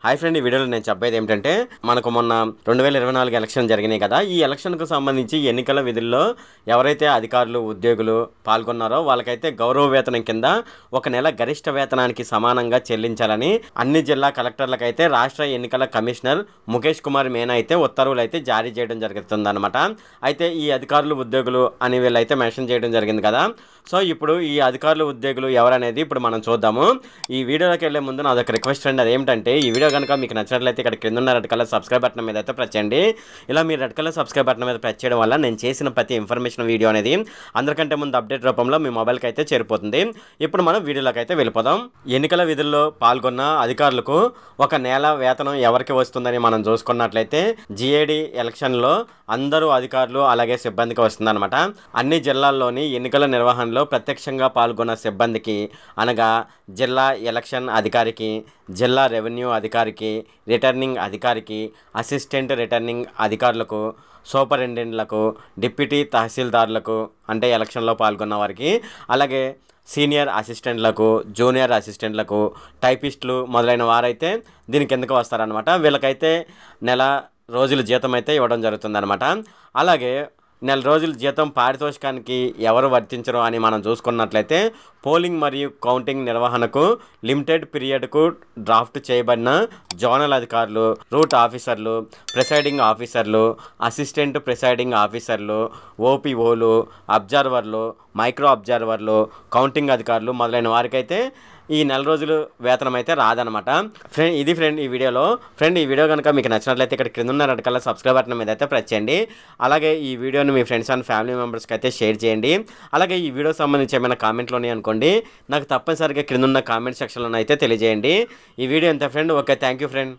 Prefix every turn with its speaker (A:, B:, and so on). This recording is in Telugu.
A: హాయ్ ఫ్రెండ్, ఈ వీడియోలో నేను చెప్పేది ఏమిటంటే మనకు మొన్న 2024 ఎలక్షన్ జరిగినాయి కదా. ఈ ఎలక్షన్కు సంబంధించి ఎన్నికల విధుల్లో ఎవరైతే అధికారులు ఉద్యోగులు పాల్గొన్నారో వాళ్ళకైతే గౌరవ వేతనం కింద ఒక నెల గరిష్ట వేతనానికి సమానంగా చెల్లించాలని అన్ని జిల్లా కలెక్టర్లకైతే రాష్ట్ర ఎన్నికల కమిషనర్ ముఖేష్ కుమార్ మీనా అయితే ఉత్తర్వులు అయితే జారీ చేయడం జరుగుతుందన్నమాట. అయితే ఈ అధికారులు ఉద్యోగులు అని వీళ్ళైతే మెన్షన్ చేయడం జరిగింది కదా. సో ఇప్పుడు ఈ అధికారులు ఉద్యోగులు ఎవరనేది ఇప్పుడు మనం చూద్దాము. ఈ వీడియోలోకి వెళ్ళే ముందు నాదొక రిక్వెస్ట్ అండి, అదేంటంటే ఈ వీడియో కనుక మీకు నచ్చినట్లయితే ఇక్కడ కింద ఉన్న రెడ్ కలర్ సబ్స్క్రైబ్ బటన్ మీద అయితే ప్రెస్ చేయండి. ఇలా మీరు రెడ్ కలర్ సబ్స్క్రైబ్ బటన్ మీద ప్రెస్ చేయడం వల్ల నేను చేసిన ప్రతి ఇన్ఫర్మేషన్ వీడియో అనేది అందరికంటే ముందు అప్డేట్ రూపంలో మీ మొబైల్కి అయితే చేరిపోతుంది. ఇప్పుడు మనం వీడియోలోకి అయితే వెళ్ళిపోదాం. ఎన్నికల విధుల్లో పాల్గొన్న అధికారులకు ఒక నెల వేతనం ఎవరికి వస్తుందని మనం చూసుకున్నట్లయితే జిఏడి ఎలక్షన్లో అందరూ అధికారులు అలాగే సిబ్బందికి వస్తుందన్నమాట. అన్ని జిల్లాల్లోని ఎన్నికల నిర్వహణలో ప్రత్యక్షంగా పాల్గొన్న సిబ్బందికి అనగా జిల్లా ఎలక్షన్ అధికారికి, జిల్లా రెవెన్యూ అధికారికి, రిటర్నింగ్ అధికారికి, అసిస్టెంట్ రిటర్నింగ్ అధికారులకు, సూపరింటెండెంట్లకు, డిప్యూటీ తహసీల్దార్లకు అంటే ఎలక్షన్లో పాల్గొన్న వారికి, అలాగే సీనియర్ అసిస్టెంట్లకు, జూనియర్ అసిస్టెంట్లకు, టైపిస్టులు మొదలైన వారైతే దీని కిందకు వస్తారనమాట. వీళ్ళకైతే నెల రోజుల జీతం అయితే ఇవ్వడం జరుగుతుందన్నమాట. అలాగే నెల రోజుల జీతం పారితోషికానికి ఎవరు వర్తించరు అని మనం చూసుకున్నట్లయితే పోలింగ్ మరియు కౌంటింగ్ నిర్వహణకు లిమిటెడ్ పీరియడ్కు డ్రాఫ్ట్ చేయబడిన జోనల్ అధికారులు, రూట్ ఆఫీసర్లు, ప్రిసైడింగ్ ఆఫీసర్లు, అసిస్టెంట్ ప్రిసైడింగ్ ఆఫీసర్లు, ఓపీఓలు, అబ్జర్వర్లు, మైక్రో అబ్జర్వర్లు, కౌంటింగ్ అధికారులు మొదలైన వారికైతే ఈ నెల రోజులు వేతనం అయితే రాదనమాట. ఫ్రెండ్ ఈ వీడియో కనుక మీకు నచ్చినట్లయితే ఇక్కడ క్రింద ఉన్న రెడ్ కలర్ సబ్స్క్రైబ్ బటన్ మీద అయితే ప్రెస్ చేయండి. అలాగే ఈ వీడియోని మీ ఫ్రెండ్స్ అండ్ ఫ్యామిలీ మెంబర్స్కి అయితే షేర్ చేయండి. అలాగే ఈ వీడియో సంబంధించి ఏమైనా కామెంట్లోనే అనుకోండి, నాకు తప్పనిసరిగా క్రింద ఉన్న కామెంట్ సెక్షన్లో అయితే తెలియజేయండి. ఈ వీడియో ఎంత friend. Okay, thank you friend.